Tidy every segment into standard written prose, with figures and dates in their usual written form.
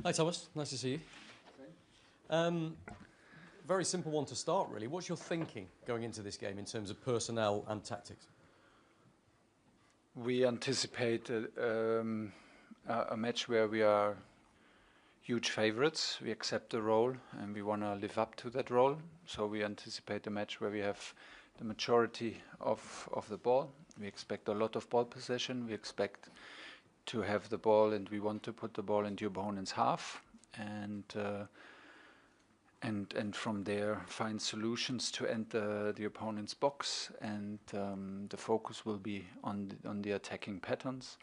Hi Thomas, nice to see you. Very simple one to start really. What's your thinking going into this game in terms of personnel and tactics? We anticipate a match where we are huge favorites. We accept the role and we want to live up to that role. So we anticipate a match where we have the majority of the ball. We expect a lot of ball possession. We expect to have the ball and we want to put the ball into your opponent's half and from there find solutions to enter the opponent's box, and the focus will be on the attacking patterns,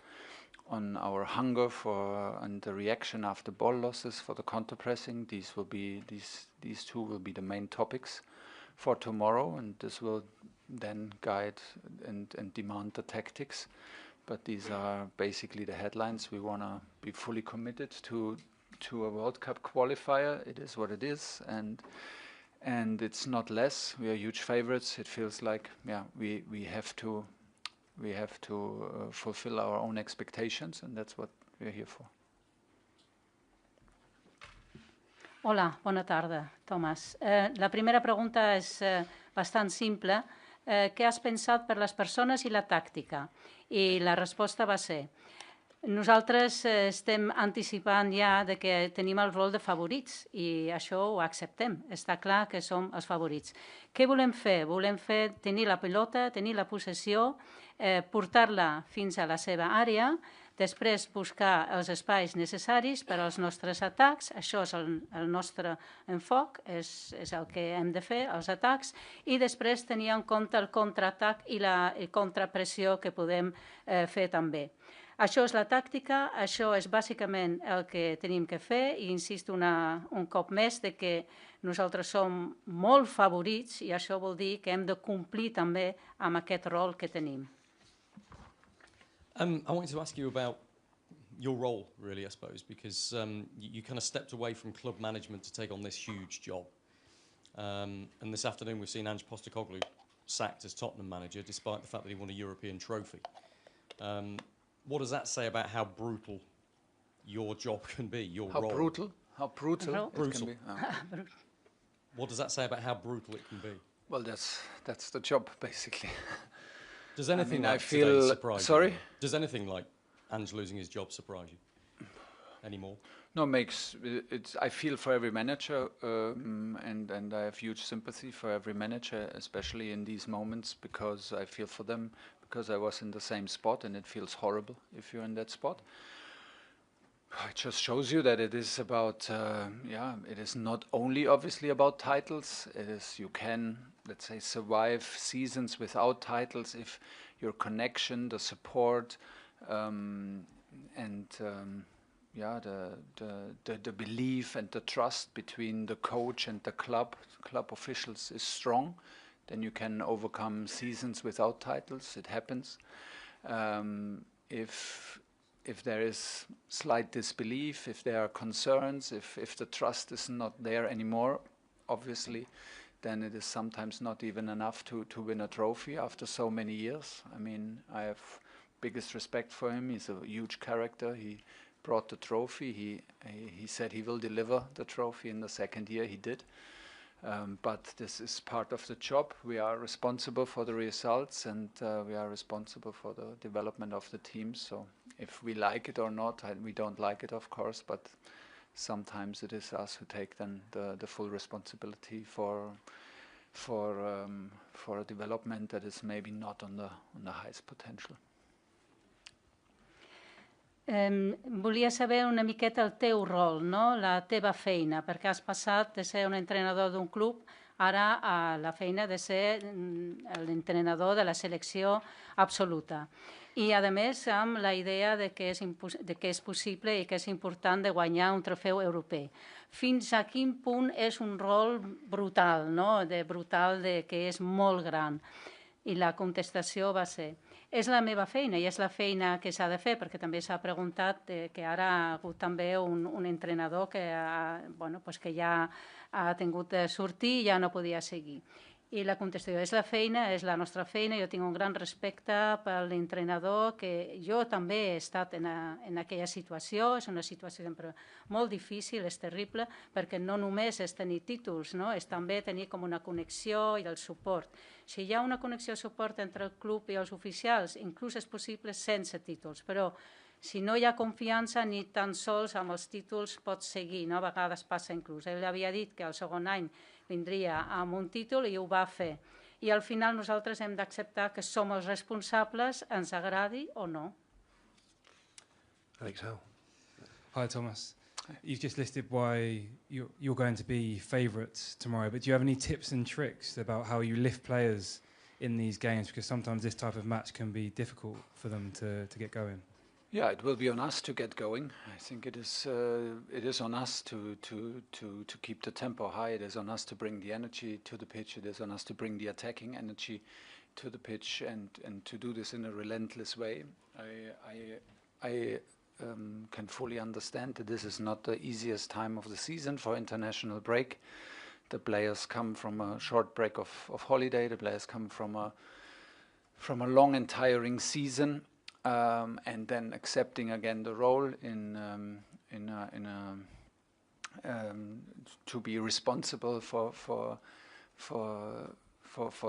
on our hunger for and the reaction after ball losses for the counter pressing. These two will be the main topics for tomorrow, and this will then guide and demand the tactics. But these are basically the headlines. We want to be fully committed to a World Cup qualifier. It is what it is, and it's not less. We are huge favorites. It feels like we have to fulfill our own expectations, and that's what we're here for. Hola, bona tarda, Tomàs. La primera pregunta és bastant simple. Què has pensat per les persones i la tàctica? I la resposta va ser: nosaltres estem anticipant ja de que tenim el rol de favorits i això ho acceptem. Està clar que som els favorits. Què volem fer? Volem tenir la pilota, tenir la possessió, portar-la fins a la seva àrea, després buscar els espais necessaris per als nostres atacs. Això és el nostre enfoc, és el que hem de fer, els atacs, i després tenir en compte el contraatac i la contrapressió que podem fer també. Això és la tàctica, això és bàsicament el que tenim que fer, i insisto un cop més de que nosaltres som molt favorits i això vol dir que hem de complir també amb aquest rol que tenim. I wanted to ask you about your role, really, I suppose, because you kind of stepped away from club management to take on this huge job. And this afternoon we've seen Ange Postecoglou sacked as Tottenham manager, despite the fact that he won a European trophy. What does that say about how brutal your job can be, your role? How brutal it can be. What does that say about how brutal it can be? Well, that's the job, basically. Does anything like today surprise you? Does anything like Ange losing his job surprise you anymore? No, I feel for every manager, and I have huge sympathy for every manager, especially in these moments, because I feel for them, because I was in the same spot, and it feels horrible if you're in that spot. It just shows you that it is about, it is not only obviously about titles. It is, you can, let's say, survive seasons without titles if your connection, the support, the belief and the trust between the coach and the club officials is strong. Then you can overcome seasons without titles. It happens. If there is slight disbelief, if there are concerns, if the trust is not there anymore, obviously, then it is sometimes not even enough to win a trophy after so many years. I mean, I have biggest respect for him. He's a huge character. He brought the trophy. He said he will deliver the trophy in the second year. He did. But this is part of the job. We are responsible for the results, and we are responsible for the development of the team. So if we like it or not, we don't like it, of course, but sometimes it is us who take then the full responsibility for a development that is maybe not on the highest potential. Volia saber una miqueta el teu rol, no? La teva feina, perquè has passat de ser un entrenador d'un club ara a la feina de ser l'entrenador de la selecció absoluta. I, a més, amb la idea de que és possible i que és important de guanyar un trofeu europeu. Fins a quin punt és un rol brutal, no? Brutal, que és molt gran. I la contestació va ser: és la meva feina i és la feina que s'ha de fer, perquè també s'ha preguntat que ara ha hagut també un entrenador que ja ha tingut de sortir i ja no podia seguir. I la contestació, és la feina, és la nostra feina, jo tinc un gran respecte per l'entrenador, que jo també he estat en aquella situació, és una situació sempre molt difícil, és terrible, perquè no només és tenir títols, no? És també tenir com una connexió i el suport. Si hi ha una connexió i suport entre el club i els oficials, inclús és possible sense títols, però si no hi ha confiança ni tan sols amb els títols pots seguir, no? A vegades passa inclús. Ell havia dit que el segon any vindria amb un títol i ho va fer. I al final nosaltres hem d'acceptar que som els responsables, ens agradi o no. Alex Howe. Hi, Thomas. You've just listed why you're going to be favourites tomorrow, but do you have any tips and tricks about how you lift players in these games? Because sometimes this type of match can be difficult for them to get going. Yeah, it will be on us to get going. I think it is on us to keep the tempo high. It is on us to bring the energy to the pitch. It is on us to bring the attacking energy to the pitch and to do this in a relentless way. I can fully understand that this is not the easiest time of the season for international break. The players come from a short break of holiday. The players come from a long and tiring season. And then accepting again the role to be responsible for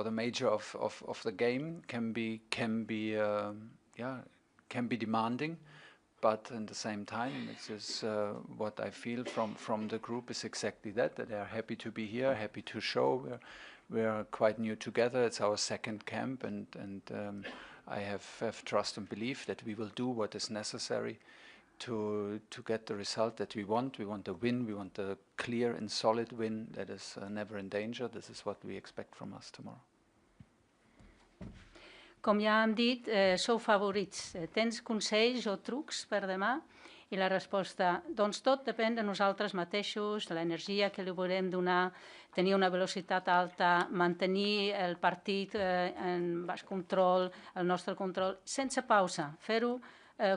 the major of the game can be demanding, but at the same time, this is what I feel from the group is exactly that they are happy to be here, happy to show. We are quite new together. It's our second camp, and I have trust and belief that we will do what is necessary to get the result that we want. We want a win. We want a clear and solid win that is never in danger. This is what we expect from us tomorrow. Com ja hem dit, sou favorits. Tens consells o trucs per demà? I la resposta, doncs tot depèn de nosaltres mateixos, de l'energia que li volem donar, tenir una velocitat alta, mantenir el partit en baix control, el nostre control, sense pausa, fer-ho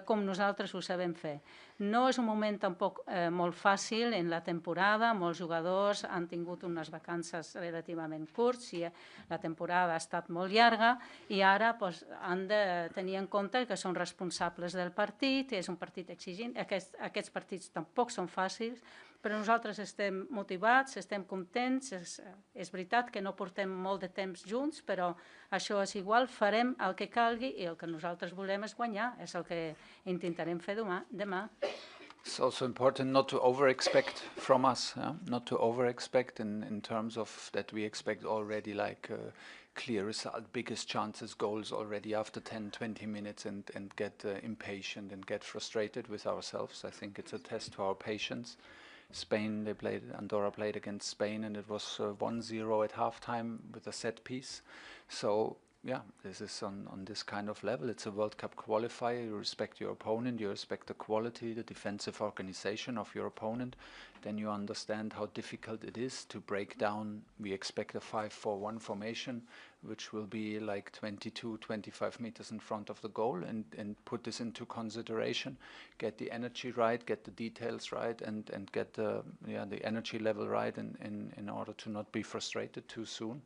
com nosaltres ho sabem fer. No és un moment tampoc molt fàcil en la temporada, molts jugadors han tingut unes vacances relativament curts i la temporada ha estat molt llarga i ara han de tenir en compte que són responsables del partit, és un partit exigent, aquests partits tampoc són fàcils, però nosaltres estem motivats, estem contents, és veritat que no portem molt de temps junts, però això és igual, farem el que calgui i el que nosaltres volem és guanyar, és el que intentarem fer demà. It's also important not to over-expect from us, not to over-expect in terms of that we expect already like clear result, biggest chances, goals already after 10, 20 minutes and get impatient and get frustrated with ourselves. I think it's a test to our patience. Andorra played against Spain and it was 1-0 at halftime with a set piece. So yeah, this is on this kind of level. It's a World Cup qualifier. You respect your opponent, you respect the quality, the defensive organization of your opponent. Then you understand how difficult it is to break down. We expect a 5-4-1 formation, which will be like 22, 25 meters in front of the goal, and put this into consideration. Get the energy right, get the details right, and get the energy level right in order to not be frustrated too soon.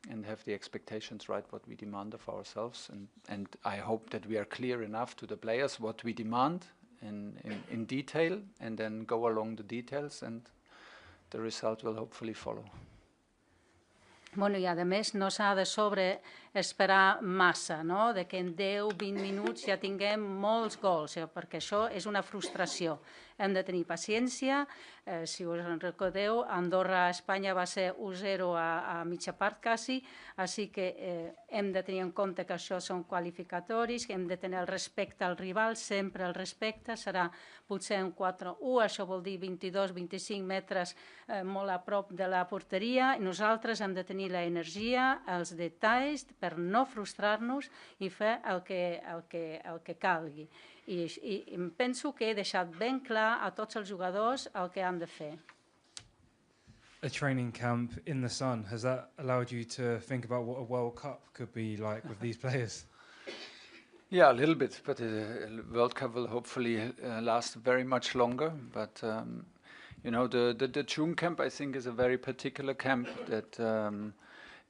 And have the expectations right, what we demand of ourselves. And I hope that we are clear enough to the players what we demand in detail, and then go along the details, and the result will hopefully follow. Bueno, i a més no s'ha de esperar massa, no? De que en 10-20 minuts ja tinguem molts gols, perquè això és una frustració. Hem de tenir paciència. Si us en recordeu, Andorra-Espanya va ser 1-0 a mitja part quasi, així que hem de tenir en compte que això són qualificatoris, que hem de tenir el respecte al rival, sempre el respecte, serà potser un 4-1, això vol dir 22-25 metres molt a prop de la porteria, i nosaltres hem de tenir l'energia, els detalls, per no frustrar-nos i fer el que calgui. I penso que he deixat ben clar a tots els jugadors el que han de fer. A training camp in the sun, has that allowed you to think about what a World Cup could be like with these players? Yeah, a little bit, but the World Cup will hopefully last very much longer. But the June camp, I think, is a very particular camp that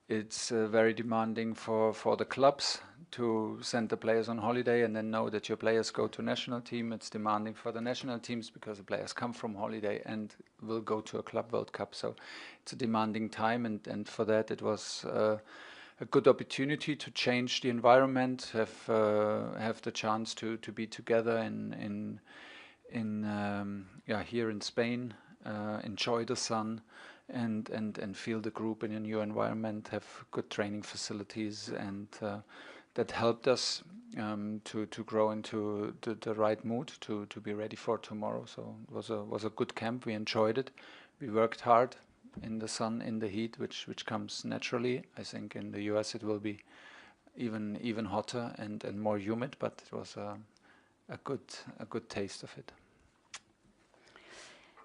It's very demanding for the clubs to send the players on holiday and then know that your players go to national team. It's demanding for the national teams because the players come from holiday and will go to a Club World Cup. So it's a demanding time, and for that it was a good opportunity to change the environment, have the chance to be together here in Spain, enjoy the sun, and feel the group in a new environment, have good training facilities, and that helped us to grow into the right mood to be ready for tomorrow. So it was a good camp. We enjoyed it. We worked hard in the sun, in the heat, which comes naturally. I think in the US it will be even hotter and more humid, but it was a good taste of it.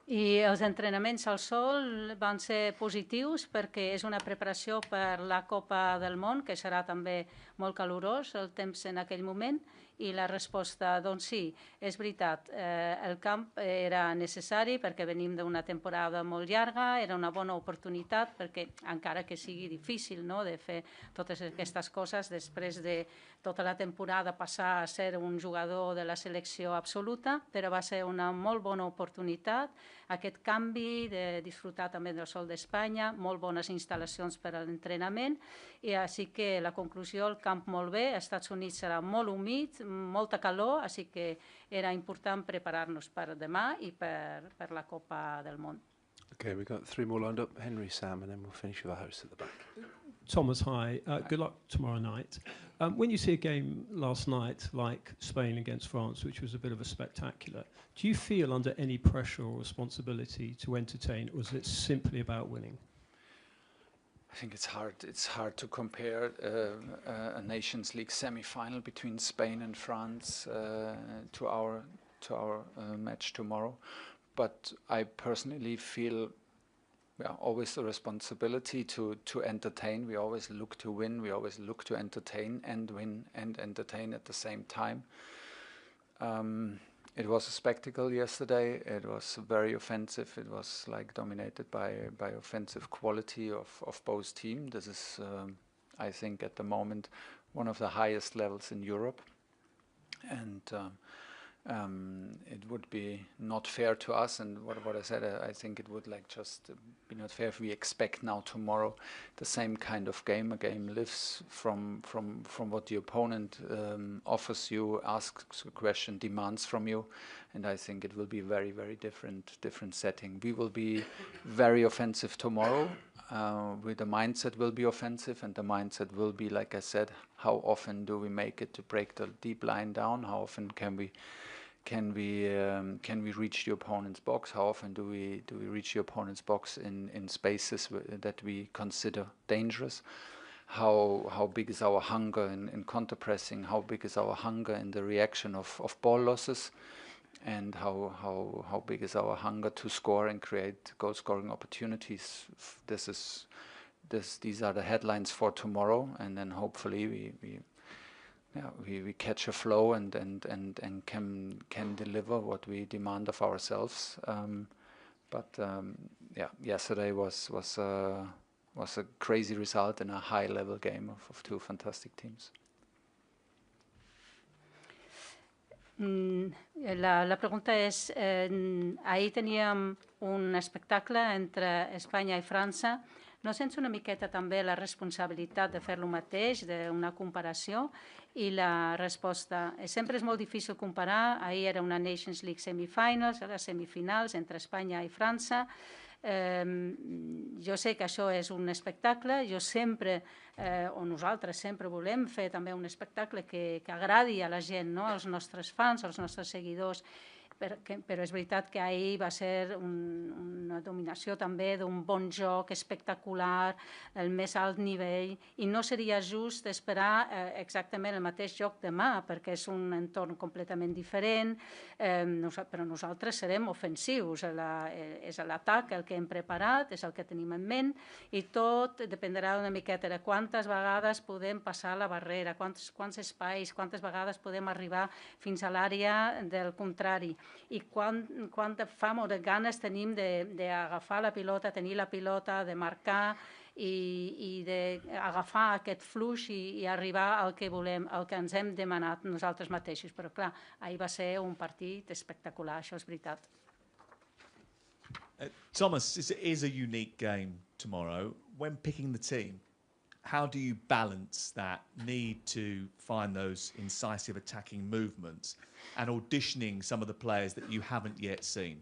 I els entrenaments al sol van ser positius perquè és una preparació per la Copa del Món, que serà també molt calorós el temps en aquell moment, i la resposta, doncs sí, és veritat, el camp era necessari perquè venim d'una temporada molt llarga, era una bona oportunitat perquè, encara que sigui difícil, no?, de fer totes aquestes coses, després de tota la temporada passar a ser un jugador de la selecció absoluta, però va ser una molt bona oportunitat, aquest canvi de disfrutar també del sol d'Espanya, molt bones instal·lacions per a l'entrenament, i així que la conclusió, el camp molt bé, als Estats Units serà molt humit, molta calor, així que era important preparar-nos per demà i per la Copa del Món. Okay, we've got 3 more lined up. Henry, Sam, and then we'll finish with the host at the back. Thomas, hi. Good luck tomorrow night. When you see a game last night like Spain against France, which was a bit of a spectacular, do you feel under any pressure or responsibility to entertain, or is it simply about winning? I think it's hard. It's hard to compare a Nations League semi-final between Spain and France to our match tomorrow. But I personally feel always the responsibility to entertain. We always look to win. We always look to entertain and win and entertain at the same time. It was a spectacle yesterday. It was very offensive. It was like dominated by offensive quality of both teams. This is, I think, at the moment, one of the highest levels in Europe. And it would be not fair to us, and what I said, I think it would just be not fair if we expect now tomorrow the same kind of game. A game lives from what the opponent offers you, asks a question, demands from you, and I think it will be very, very different setting. We will be very offensive tomorrow. With the mindset will be offensive, and the mindset will be, like I said, how often do we make it to break the deep line down? How often can we reach the opponent's box? How often do we reach the opponent's box in spaces that we consider dangerous? How big is our hunger in counter-pressing? How big is our hunger in the reaction of ball losses? And how big is our hunger to score and create goal-scoring opportunities? These are the headlines for tomorrow, and then hopefully we catch a flow and can deliver what we demand of ourselves. Yesterday was a crazy result in a high-level game of two fantastic teams. La pregunta és, ahir teníem un espectacle entre Espanya i França. No sents una miqueta també la responsabilitat de fer lo mateix, d'una comparació? I la resposta, sempre és molt difícil comparar. Ahir era una Nations League semifinals, les semifinals entre Espanya i França. Jo sé que això és un espectacle. Jo sempre, o nosaltres sempre volem fer també un espectacle que agradi a la gent, no? Als nostres fans, als nostres seguidors. Però és veritat que ahir va ser una dominació també d'un bon joc espectacular, el més alt nivell, i no seria just esperar exactament el mateix joc demà, perquè és un entorn completament diferent, però nosaltres serem ofensius, és l'atac el que hem preparat, és el que tenim en ment, i tot dependrà una miqueta de quantes vegades podem passar la barrera, quants espais, quantes vegades podem arribar fins a l'àrea del contrari, i quanta fam o de ganes tenim d'agafar la pilota, tenir la pilota, de marcar i d'agafar aquest flux i arribar al que volem, al que ens hem demanat nosaltres mateixos. Però clar, ahir va ser un partit espectacular, això és veritat. Thomas, it is a unique game tomorrow. When picking the team, how do you balance that need to find those incisive attacking movements and auditioning some of the players that you haven't yet seen?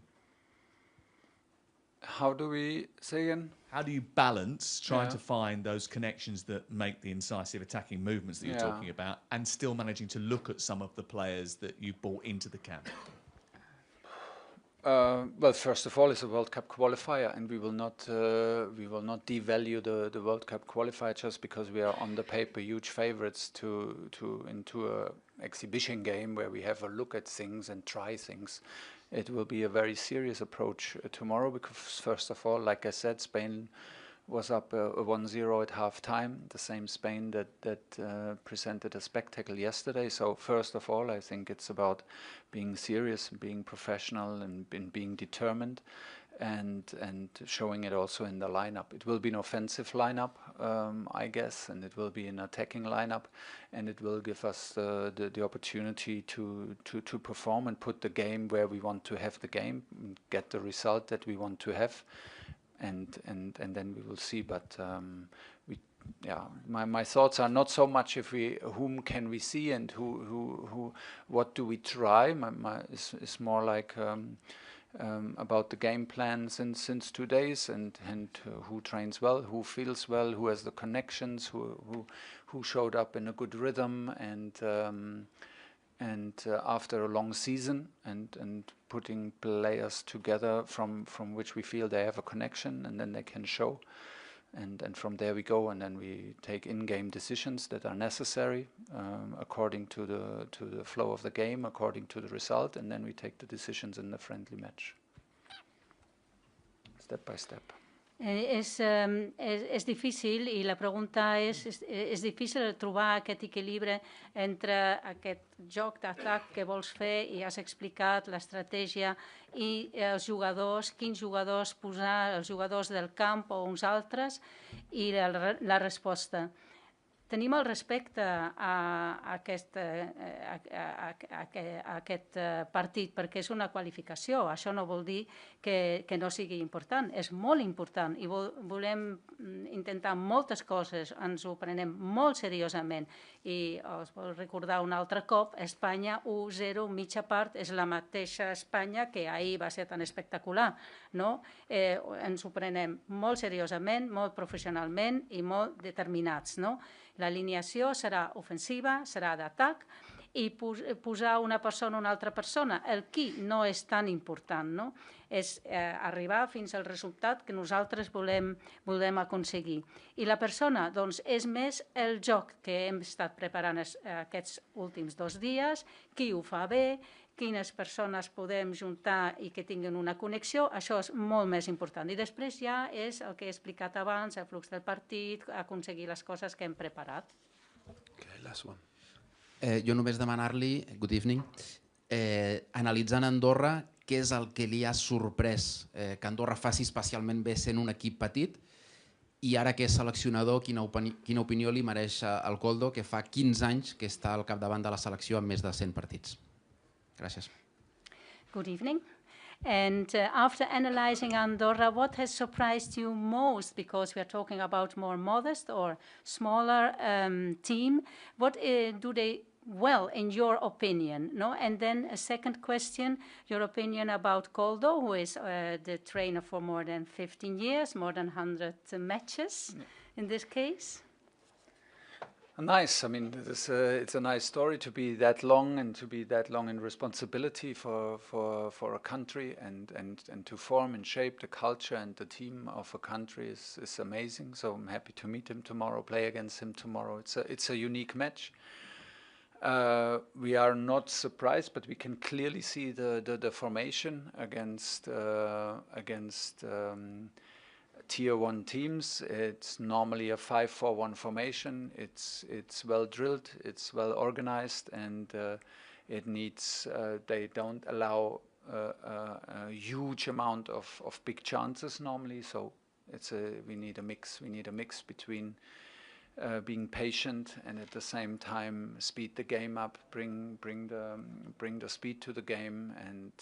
How do we say again? How do you balance trying to find those connections that make the incisive attacking movements that you're talking about and still managing to look at some of the players that you brought into the camp? Well, first of all, it's a World Cup qualifier, and we will not devalue the World Cup qualifier just because we are on the paper huge favorites into a exhibition game where we have a look at things and try things. It will be a very serious approach tomorrow because, first of all, like I said, Spain was up 1-0 at half-time, the same Spain that presented a spectacle yesterday. So first of all, I think it's about being serious, being professional, and being determined, and showing it also in the lineup. It will be an offensive lineup, I guess, and it will be an attacking lineup, and it will give us the opportunity to perform and put the game where we want to have the game, and get the result that we want to have. And then we will see. But my thoughts are not so much whom can we see and who what do we try. It's more like about the game plan since 2 days and who trains well, who feels well, who has the connections, who showed up in a good rhythm and after a long season and putting players together from which we feel they have a connection, and then they can show, and from there we go, and then we take in-game decisions that are necessary according to the flow of the game, according to the result, and then we take the decisions in the friendly match, step by step. És difícil, i la pregunta és difícil trobar aquest equilibri entre aquest joc d'atac que vols fer i has explicat l'estratègia i els jugadors, quins jugadors posar, els jugadors del camp o uns altres, i la resposta. Tenim el respecte a aquest partit perquè és una qualificació. Això no vol dir que no sigui important. És molt important i volem intentar moltes coses. Ens ho prenem molt seriosament. I us vol recordar un altre cop, Espanya 1-0, mitja part, és la mateixa Espanya que ahir va ser tan espectacular. Ens ho prenem molt seriosament, molt professionalment i molt determinats. L'alineació serà ofensiva, serà d'atac, i posar una persona o una altra persona. El qui no és tan important, és arribar fins al resultat que nosaltres volem aconseguir. I la persona, doncs, és més el joc que hem estat preparant aquests últims 2 dies, qui ho fa bé, quines persones podem juntar i que tinguin una connexió, això és molt més important. I després ja és el que he explicat abans, el flux del partit, aconseguir les coses que hem preparat. Okay, last one. Jo només demanar-li, good evening, analitzant Andorra, què és el que li ha sorprès que Andorra faci especialment bé sent un equip petit, i ara que és seleccionador, quina opinió li mereix el Koldo, que fa 15 anys que està al capdavant de la selecció amb més de 100 partits. Gràcies. Good evening. And after analyzing Andorra, what has surprised you most? Because we are talking about more modest or smaller team. What do they well, in your opinion? And then a second question, your opinion about Koldo, who is the trainer for more than 15 years, more than 100 matches in this case. Nice. I mean, it's a nice story to be that long and to be that long in responsibility for a country and to form and shape the culture and the team of a country is amazing. So I'm happy to meet him tomorrow, play against him tomorrow. It's a unique match. We are not surprised, but we can clearly see the formation against Tier 1 teams. It's normally a 5-4-1 formation. It's well drilled, it's well organized, and it needs. They don't allow a huge amount of big chances normally. So we need a mix. We need a mix between being patient and at the same time speed the game up, bring the speed to the game, and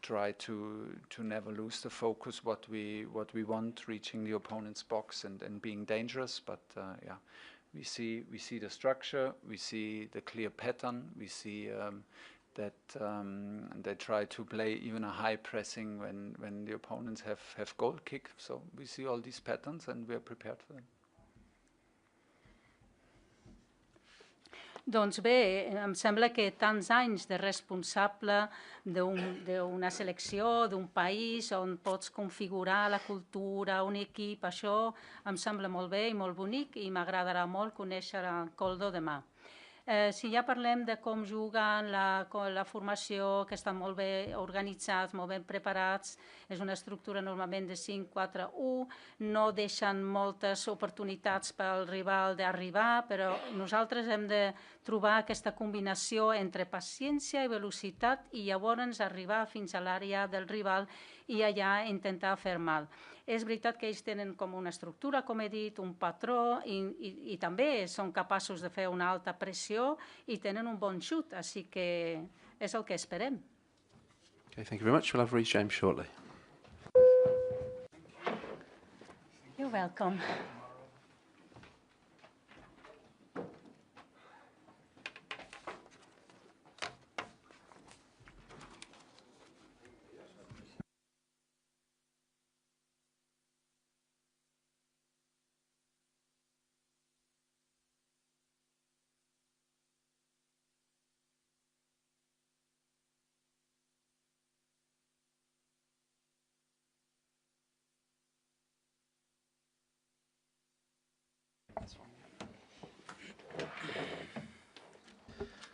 try to never lose the focus what we want, reaching the opponent's box and being dangerous. But yeah, we see the structure, we see the clear pattern, we see that they try to play even a high pressing when the opponents have goal kick. So we see all these patterns and we are prepared for them. Doncs bé, em sembla que tants anys de responsable d'una selecció, d'un país on pots configurar la cultura, un equip, això em sembla molt bé i molt bonic i m'agradarà molt conèixer el Koldo demà. Si ja parlem de com juguen, la formació, que estan molt bé organitzats, molt ben preparats, és una estructura normalment de 5-4-1, no deixen moltes oportunitats pel rival d'arribar, però nosaltres hem de trobar aquesta combinació entre paciència i velocitat i llavors arribar fins a l'àrea del rival i allà intentar fer mal. És veritat que ells tenen com una estructura, com he dit, un patró i també són capaços de fer una alta pressió i tenen un bon xut, així que és el que esperem. Okay, thank you very much. We'll have Reece James shortly. You're welcome.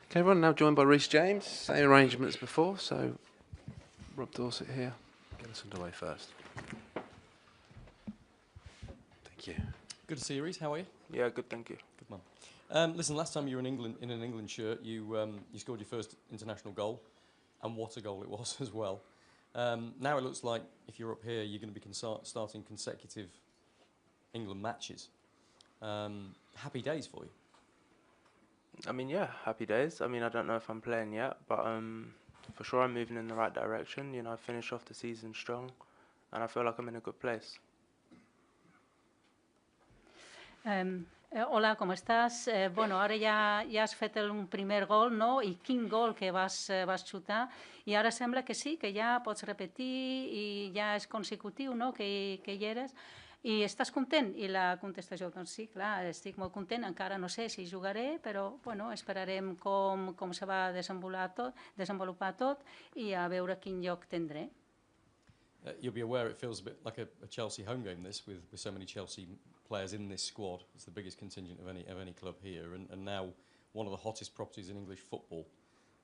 Okay, everyone, now joined by Reece James. Same arrangement as before, so Rob Dorset here. Get us underway first. Thank you. Good to see you, Reece. How are you? Yeah, good, thank you. Good man. Listen, last time you were in England in an England shirt, you scored your first international goal, and what a goal it was as well. Now it looks like if you're up here, you're going to be starting consecutive England matches. Happy days for you. I mean, yeah, happy days. I mean, I don't know if I'm playing yet, but for sure I'm moving in the right direction. You know, I finished off the season strong, and I feel like I'm in a good place. Hola, com estàs? Bueno, ara ja has fet un primer gol, no? I quin gol que vas xutar. I ara sembla que sí, que ja pots repetir i ja és consecutiu, no? Que hi eres. I estàs content? I la contestació, doncs sí, clar, estic molt content, encara no sé si jugaré, però bueno, esperarem com se va desenvolupar tot i a veure quin lloc tindré. You'll be aware it feels a bit like a Chelsea home game, this, with so many Chelsea players in this squad. It's the biggest contingent of any club here, and now one of the hottest properties in English football.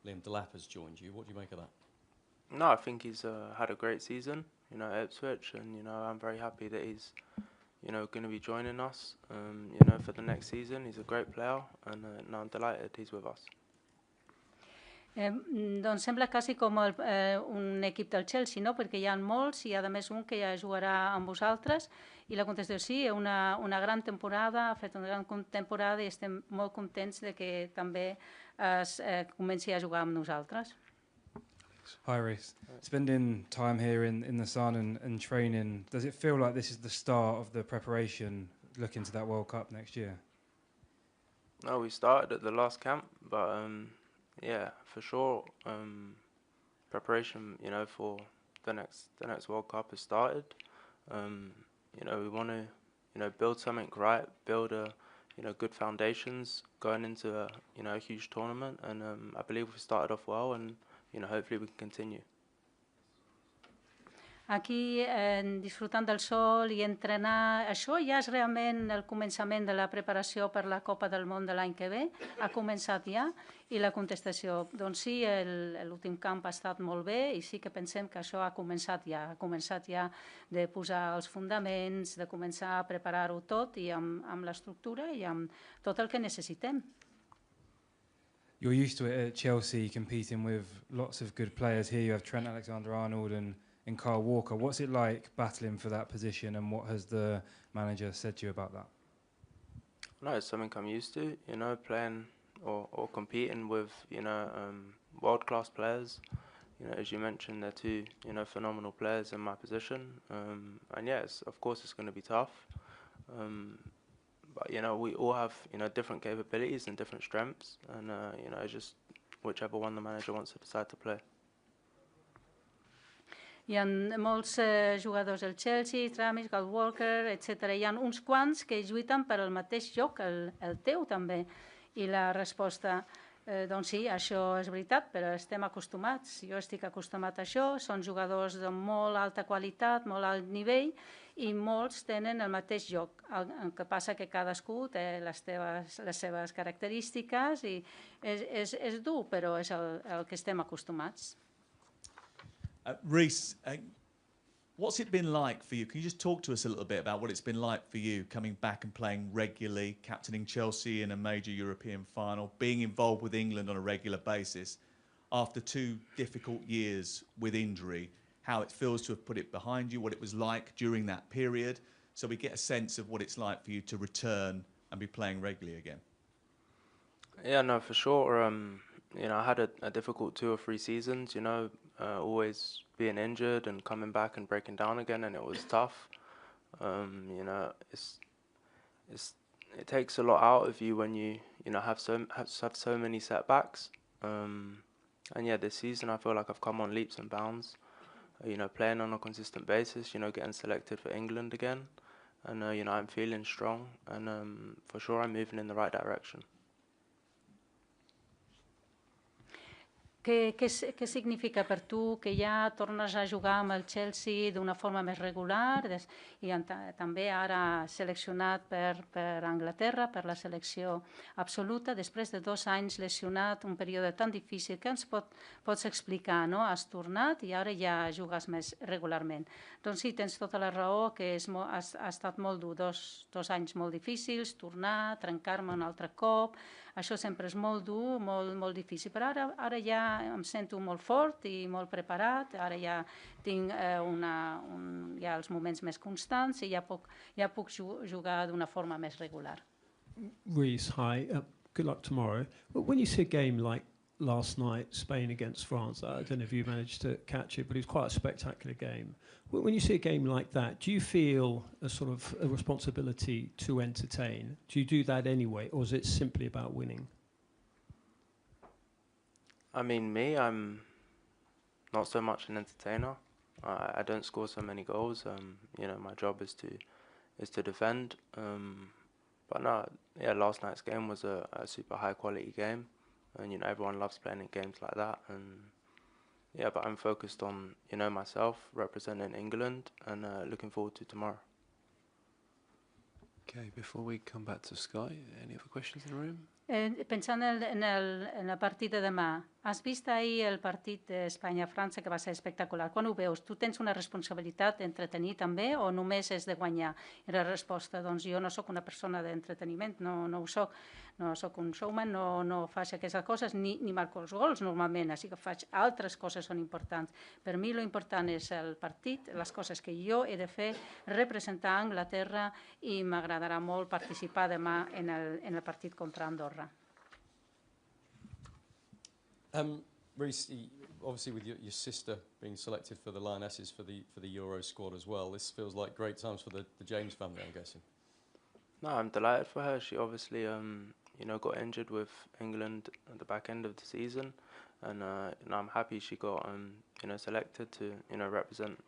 Liam Delap has joined you. What do you make of that? No, I think he's had a great season, you know, at Ipswich, and you know, I'm very happy that he's, you know, going to be joining us, you know, for the next season. He's a great player, and no, I'm delighted he's with us. Doncs sembla quasi com un equip del Chelsea, no? Perquè hi ha molts i a més un que ja jugarà amb vosaltres, i la contestació sí, una gran temporada, ha fet una gran temporada i estem molt contents de que també comenci a jugar amb nosaltres. Hi, Reece. Spending time here in the sun and training, does it feel like this is the start of the preparation looking to that World Cup next year? No, we started at the last camp, but yeah, for sure, preparation, you know, for the next World Cup has started. You know, we want to, you know, build something right, build you know, good foundations going into a huge tournament, and I believe we started off well, and you know, hopefully we can continue. Aquí, disfrutant del sol i entrenar, això ja és realment el començament de la preparació per la Copa del Món de l'any que ve? Ha començat ja? I la contestació, doncs sí, l'últim camp ha estat molt bé i sí que pensem que això ha començat ja de posar els fundaments, de començar a preparar-ho tot i amb l'estructura i amb tot el que necessitem. You're used to it at Chelsea, competing with lots of good players. Here you have Trent Alexander-Arnold and in Kyle Walker. What's it like battling for that position, and what has the manager said to you about that? No, it's something I'm used to, playing or competing with, world-class players. As you mentioned, they're two, phenomenal players in my position. And yes, of course, it's going to be tough. But, we all have, different capabilities and different strengths. And, just whichever one the manager wants to decide to play. Hi ha molts jugadors del Chelsea, Tramis, Kyle Walker, etc. Hi ha uns quants que lluiten per al mateix joc, el teu també. I la resposta, doncs sí, això és veritat, però estem acostumats. Jo estic acostumat a això, són jugadors de molt alta qualitat, molt alt nivell, i molts tenen el mateix joc. El que passa que cadascú té les seves característiques i és dur, però és el que estem acostumats. Reece, what's it been like for you? Can you just talk to us a little bit about what it's been like for you coming back and playing regularly, captaining Chelsea in a major European final, being involved with England on a regular basis after 2 difficult years with injury, how it feels to have put it behind you, what it was like during that period, so we get a sense of what it's like for you to return and be playing regularly again? Yeah, no, for sure. I had a difficult 2 or 3 seasons, always being injured and coming back and breaking down again, and it was tough. It takes a lot out of you when you have so many setbacks. And yeah, this season I feel like I've come on leaps and bounds. Playing on a consistent basis. Getting selected for England again, and I'm feeling strong, and for sure I'm moving in the right direction. Què significa per tu que ja tornes a jugar amb el Chelsea d'una forma més regular i també ara seleccionat per Anglaterra, per la selecció absoluta, després de 2 anys lesionat, un període tan difícil, que ens pots explicar, no? Has tornat i ara ja jugues més regularment. Doncs sí, tens tota la raó, que ha estat molt dur, 2 anys molt difícils, tornar, trencar-me un altre cop. Això sempre és molt dur, molt difícil, però ara ja em sento molt fort i molt preparat, ara ja tinc ja els moments més constants i ja puc jugar d'una forma més regular. Reece, hi. Good luck tomorrow. But when you see a game like last night, Spain against France, I don't know if you managed to catch it, but it was quite a spectacular game. When you see a game like that, do you feel a sort of a responsibility to entertain? Do you do that anyway, or is it simply about winning? I mean, I'm not so much an entertainer. I don't score so many goals. My job is to defend. But no, yeah, last night's game was a super high quality game, and everyone loves playing in games like that. And yeah, but I'm focused on myself representing England and looking forward to tomorrow. Okay, before we come back to Sky, any other questions in the room? Pensant en la partida de demà, has vist ahir el partit d'Espanya-França, que va ser espectacular. Quan ho veus, tu tens una responsabilitat d'entretenir també o només és de guanyar? I la resposta, doncs jo no sóc una persona d'entreteniment, no ho soc. No sóc un showman, no faig aquestes coses, ni marco els gols normalment, així que faig altres coses són importants. Per mi l'important és el partit, les coses que jo he de fer, representar Anglaterra, i m'agradarà molt participar demà en el partit contra Andorra. Reece, obviously with your sister being selected for the Lionesses for the Euro squad as well, this feels like great times for the James family, I'm guessing. No, I'm delighted for her. She obviously got injured with England at the back end of the season, and I'm happy she got selected to represent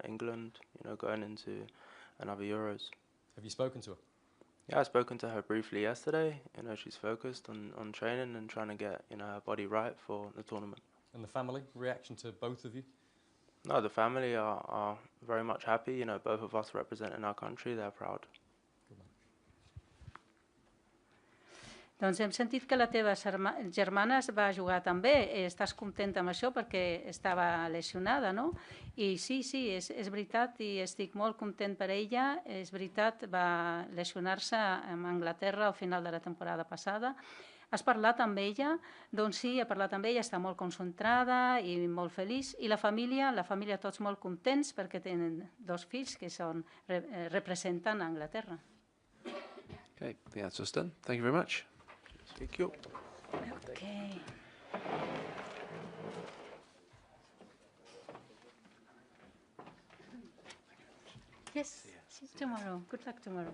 England, going into another Euros. Have you spoken to her? Yeah, I've spoken to her briefly yesterday. She's focused on training and trying to get her body right for the tournament. And the family reaction to both of you? No, the family are very much happy. Both of us representing our country. They're proud. Doncs hem sentit que la teva germana va jugar també. Estàs contenta amb això perquè estava lesionada, no? I sí, és veritat, i estic molt content per ella. És veritat, va lesionar-se amb Anglaterra al final de la temporada passada. Has parlat amb ella? Doncs sí, he parlat amb ella, està molt concentrada i molt feliç. I la família tots molt contents perquè tenen 2 fills que són representant Anglaterra. Okay, I think that's us done. Thank you very much. Thank you. Okay. Yes, see you tomorrow. Good luck tomorrow.